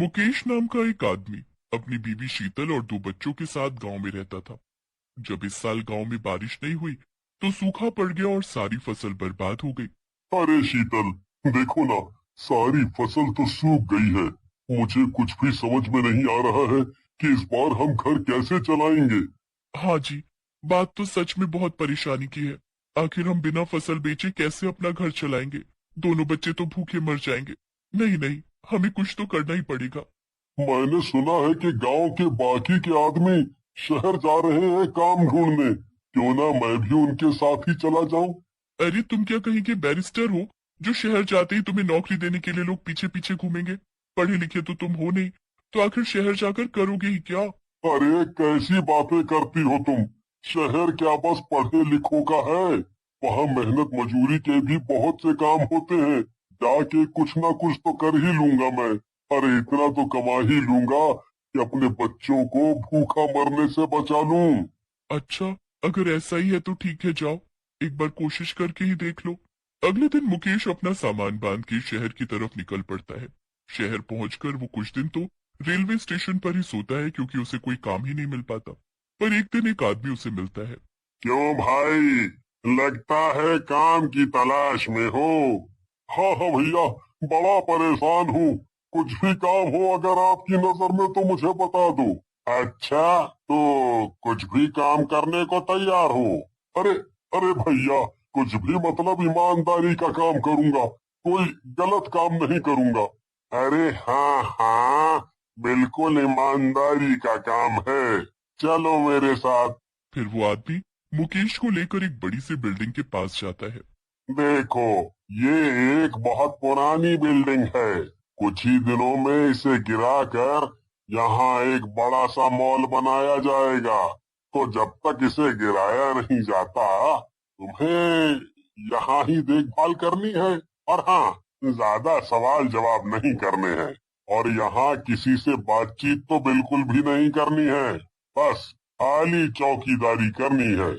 मुकेश नाम का एक आदमी अपनी बीवी शीतल और दो बच्चों के साथ गांव में रहता था। जब इस साल गांव में बारिश नहीं हुई तो सूखा पड़ गया और सारी फसल बर्बाद हो गई। अरे शीतल, देखो ना, सारी फसल तो सूख गई है। मुझे कुछ भी समझ में नहीं आ रहा है कि इस बार हम घर कैसे चलाएंगे। हाँ जी, बात तो सच में बहुत परेशानी की है। आखिर हम बिना फसल बेचे कैसे अपना घर चलाएंगे? दोनों बच्चे तो भूखे मर जाएंगे। नहीं नहीं, हमें कुछ तो करना ही पड़ेगा। मैंने सुना है कि गांव के बाकी के आदमी शहर जा रहे हैं काम ढूंढने। क्यों ना मैं भी उनके साथ ही चला जाऊं। अरे तुम क्या कहीं के बैरिस्टर हो जो शहर जाते ही तुम्हें नौकरी देने के लिए लोग पीछे पीछे घूमेंगे? पढ़े लिखे तो तुम हो नहीं, तो आखिर शहर जाकर करोगे ही क्या? अरे कैसी बातें करती हो तुम। शहर क्या बस पढ़े लिखों का है? वहाँ मेहनत मजूरी के भी बहुत से काम होते हैं। जाके कुछ ना कुछ तो कर ही लूंगा मैं। अरे इतना तो कमा ही लूंगा कि अपने बच्चों को भूखा मरने से बचा लूं। अच्छा, अगर ऐसा ही है तो ठीक है, जाओ एक बार कोशिश करके ही देख लो। अगले दिन मुकेश अपना सामान बांध के शहर की तरफ निकल पड़ता है। शहर पहुंचकर वो कुछ दिन तो रेलवे स्टेशन पर ही सोता है क्योंकि उसे कोई काम ही नहीं मिल पाता। पर एक दिन एक आदमी उसे मिलता है। क्यों भाई, लगता है काम की तलाश में हो। हाँ हाँ भैया, बड़ा परेशान हूँ। कुछ भी काम हो अगर आपकी नजर में तो मुझे बता दो। अच्छा, तो कुछ भी काम करने को तैयार हो? अरे अरे भैया, कुछ भी मतलब ईमानदारी का काम करूंगा। कोई गलत काम नहीं करूंगा। अरे हाँ हाँ, बिल्कुल ईमानदारी का काम है। चलो मेरे साथ। फिर वो आदमी मुकेश को लेकर एक बड़ी सी बिल्डिंग के पास जाता है। देखो, ये एक बहुत पुरानी बिल्डिंग है। कुछ ही दिनों में इसे गिराकर यहाँ एक बड़ा सा मॉल बनाया जाएगा। तो जब तक इसे गिराया नहीं जाता, तुम्हें यहाँ ही देखभाल करनी है। और हाँ, ज्यादा सवाल जवाब नहीं करने हैं। और यहाँ किसी से बातचीत तो बिल्कुल भी नहीं करनी है। बस खाली चौकीदारी करनी है।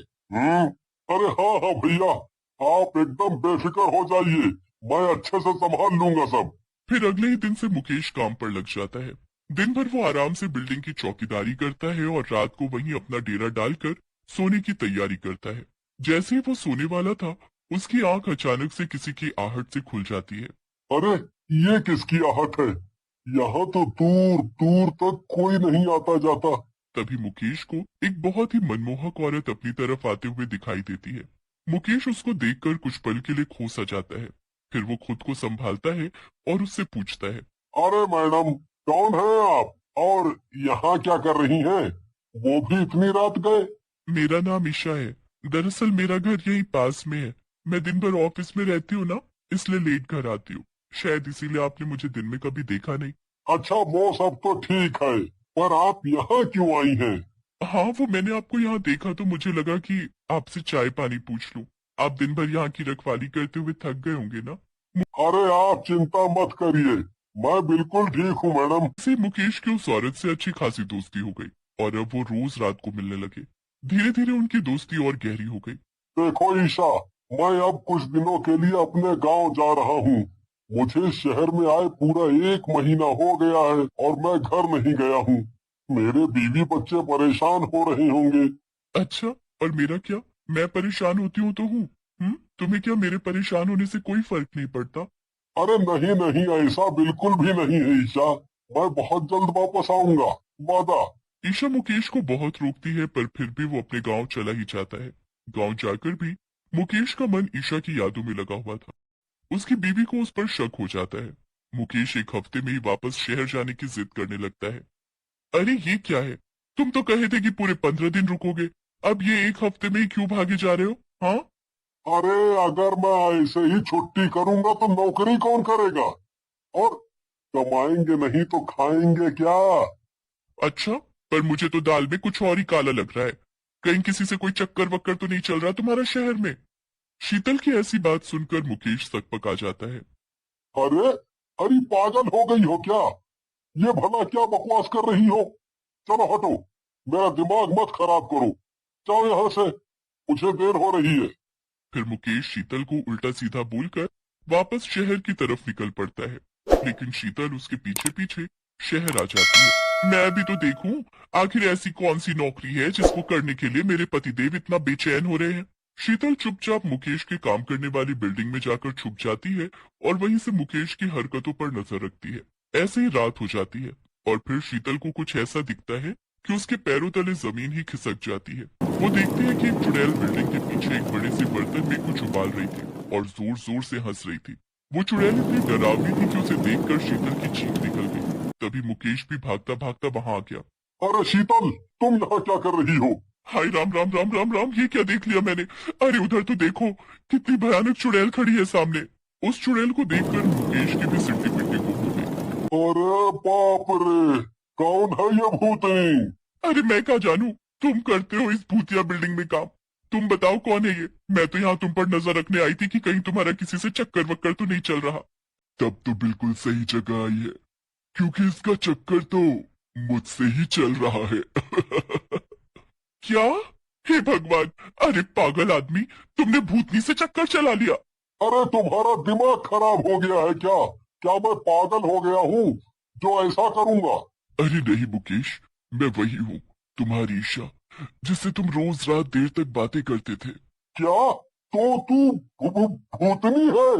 अरे हाँ हाँ भैया, आप एकदम बेफिक्र हो जाइए। मैं अच्छे से संभाल लूंगा सब। फिर अगले ही दिन से मुकेश काम पर लग जाता है। दिन भर वो आराम से बिल्डिंग की चौकीदारी करता है और रात को वहीं अपना डेरा डालकर सोने की तैयारी करता है। जैसे ही वो सोने वाला था, उसकी आंख अचानक से किसी की आहट से खुल जाती है। अरे ये किसकी आहट है? यहाँ तो दूर दूर तक कोई नहीं आता जाता। तभी मुकेश को एक बहुत ही मनमोहक औरत अपनी तरफ आते हुए दिखाई देती है। मुकेश उसको देखकर कुछ पल के लिए खो सा जाता है। फिर वो खुद को संभालता है और उससे पूछता है। अरे मैडम, कौन है आप? और यहाँ क्या कर रही हैं? वो भी इतनी रात गए? मेरा नाम ईशा है। दरअसल मेरा घर यहीं पास में है। मैं दिन भर ऑफिस में रहती हूँ ना, इसलिए लेट घर आती हूँ। शायद इसीलिए आपने मुझे दिन में कभी देखा नहीं। अच्छा, वो सब तो ठीक है, पर आप यहाँ क्यों आई हैं? हाँ, वो मैंने आपको यहाँ देखा तो मुझे लगा कि आपसे चाय पानी पूछ लूं। आप दिन भर यहाँ की रखवाली करते हुए थक गए होंगे ना। अरे आप चिंता मत करिए, मैं बिल्कुल ठीक हूँ मैडम। से मुकेश की उस औरत से अच्छी खासी दोस्ती हो गई और अब वो रोज रात को मिलने लगे। धीरे धीरे उनकी दोस्ती और गहरी हो गई। देखो ईशा, मैं अब कुछ दिनों के लिए अपने गांव जा रहा हूँ। मुझे शहर में आए पूरा 1 महीना हो गया है और मैं घर नहीं गया हूँ। मेरे बीवी बच्चे परेशान हो रहे होंगे। अच्छा, और मेरा क्या? मैं परेशान होती हूँ तो हूँ। तुम्हें क्या मेरे परेशान होने से कोई फर्क नहीं पड़ता? अरे नहीं नहीं, ऐसा बिल्कुल भी नहीं है ईशा। मैं बहुत जल्द वापस आऊंगा, वादा। ईशा मुकेश को बहुत रोकती है पर फिर भी वो अपने गांव चला ही जाता है। गांव जाकर भी मुकेश का मन ईशा की यादों में लगा हुआ था। उसकी बीवी को उस पर शक हो जाता है। मुकेश एक हफ्ते में ही वापस शहर जाने की जिद करने लगता है। अरे ये क्या है? तुम तो कहे थे कि पूरे 15 दिन रुकोगे। अब ये एक हफ्ते में ही क्यों भागे जा रहे हो? हाँ। अरे अगर मैं ऐसे ही छुट्टी करूंगा तो नौकरी कौन करेगा? और कमाएंगे नहीं तो खाएंगे क्या? अच्छा, पर मुझे तो दाल में कुछ और ही काला लग रहा है। कहीं किसी से कोई चक्कर वक्कर तो नहीं चल रहा तुम्हारा शहर में? शीतल की ऐसी बात सुनकर मुकेश सकपका जाता है। अरे अरे, पागल हो गई हो क्या? ये भला क्या बकवास कर रही हो? चलो हटो, मेरा दिमाग मत खराब करो। जाओ यहाँ से, मुझे देर हो रही है। फिर मुकेश शीतल को उल्टा सीधा बोलकर वापस शहर की तरफ निकल पड़ता है। लेकिन शीतल उसके पीछे पीछे शहर आ जाती है। मैं भी तो देखूं, आखिर ऐसी कौन सी नौकरी है जिसको करने के लिए मेरे पतिदेव इतना बेचैन हो रहे हैं। शीतल चुपचाप मुकेश के काम करने वाली बिल्डिंग में जाकर छुप जाती है और वहीं से मुकेश की हरकतों पर नजर रखती है। ऐसे ही रात हो जाती है और फिर शीतल को कुछ ऐसा दिखता है कि उसके पैरों तले जमीन ही खिसक जाती है। वो देखते हैं कि एक चुड़ैल बिल्डिंग के पीछे एक बड़े से बर्तन में कुछ उबाल रही थी और जोर जोर से हंस रही थी। वो चुड़ैल इतनी डरावनी थी कि उसे देखकर शीतल की चीख निकल गई। तभी मुकेश भी भागता भागता वहां आ गया। अरे शीतल, तुम यहाँ क्या कर रही हो? हाय राम राम राम राम राम, ये क्या देख लिया मैंने। अरे उधर तो देखो, कितनी भयानक चुड़ैल खड़ी है सामने। उस चुड़ैल को देखकर मुकेश की भी सिट्टी पिट्टी गुम हो गई। अरे बाप रे, कौन है ये भूतनी? अरे मैं क्या जानू, तुम करते हो इस भूतिया बिल्डिंग में काम। तुम बताओ कौन है ये। मैं तो यहाँ तुम पर नजर रखने आई थी कि कहीं तुम्हारा किसी से चक्कर वक्कर तो नहीं चल रहा। तब तो बिल्कुल सही जगह आई है, क्योंकि इसका चक्कर तो मुझसे ही चल रहा है। क्या? हे भगवान, अरे पागल आदमी, तुमने भूतनी से चक्कर चला लिया। अरे तुम्हारा दिमाग खराब हो गया है क्या? क्या मैं पागल हो गया हूँ जो ऐसा करूंगा? अरे नहीं मुकेश, मैं वही हूँ, तुम्हारी ईशा, जिससे तुम रोज रात देर तक बातें करते थे। क्या? तो तू भूतनी है?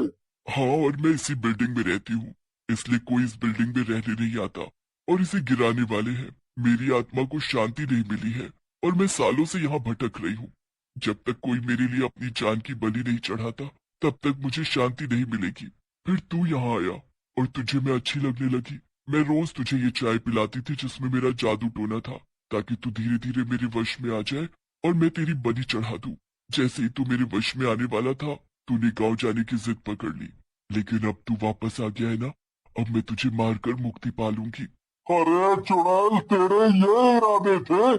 हाँ, और मैं इसी बिल्डिंग में रहती हूँ, इसलिए कोई इस बिल्डिंग में रहने नहीं आता और इसे गिराने वाले हैं। मेरी आत्मा को शांति नहीं मिली है और मैं सालों से यहाँ भटक रही हूँ। जब तक कोई मेरे लिए अपनी जान की बलि नहीं चढ़ाता, तब तक मुझे शांति नहीं मिलेगी। फिर तू यहाँ आया और तुझे मैं अच्छी लगने लगी। मैं रोज तुझे ये चाय पिलाती थी जिसमें मेरा जादू टोना था, ताकि तू धीरे धीरे मेरे वश में आ जाए और मैं तेरी बलि चढ़ा दूं। जैसे ही तू मेरे वश में आने वाला था, तूने गांव जाने की जिद पकड़ ली। लेकिन अब तू वापस आ गया है ना, अब मैं तुझे मारकर मुक्ति पालूंगी। अरे चुड़ैल, तेरे ये इरादे थे?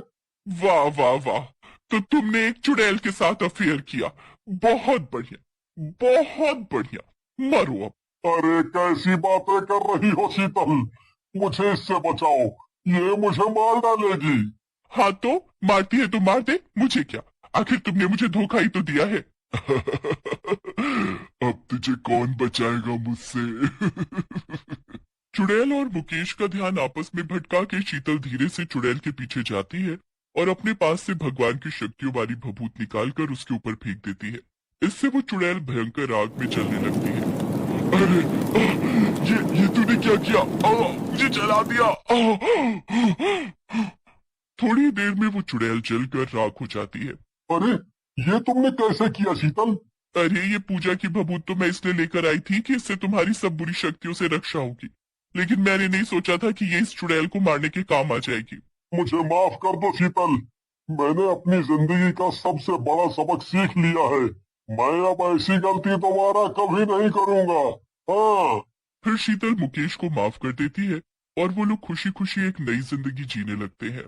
वाह वाह वाह, तो तुमने एक चुड़ैल के साथ अफेयर किया। बहुत बढ़िया, बहुत बढ़िया। मरो अब। अरे कैसी बातें कर रही हो शीतल, मुझे इससे बचाओ, ये मुझे मार डालेगी। हाँ तो मारती है तो मार दे, मुझे क्या। आखिर तुमने मुझे धोखा ही तो दिया है। अब तुझे कौन बचाएगा मुझसे। चुड़ैल और मुकेश का ध्यान आपस में भटका के शीतल धीरे से चुड़ैल के पीछे जाती है और अपने पास से भगवान की शक्तियों वाली भभूत निकालकर उसके ऊपर फेंक देती है। इससे वो चुड़ैल भयंकर आग में जलने लगती है। अरे ये तूने क्या किया? मुझे जला दिया। थोड़ी देर में वो चुड़ैल जलकर राख हो जाती है। अरे ये तुमने कैसे किया शीतल? अरे ये पूजा की भभूत तो मैं इसलिए लेकर आई थी कि इससे तुम्हारी सब बुरी शक्तियों से रक्षा होगी, लेकिन मैंने नहीं सोचा था कि ये इस चुड़ैल को मारने के काम आ जाएगी। मुझे माफ कर दो शीतल, मैंने अपनी जिंदगी का सबसे बड़ा सबक सीख लिया है। मैं अब ऐसी गलती दोबारा कभी नहीं करूंगा। हाँ। फिर शीतल मुकेश को माफ कर देती है और वो लोग खुशी खुशी एक नई जिंदगी जीने लगते हैं।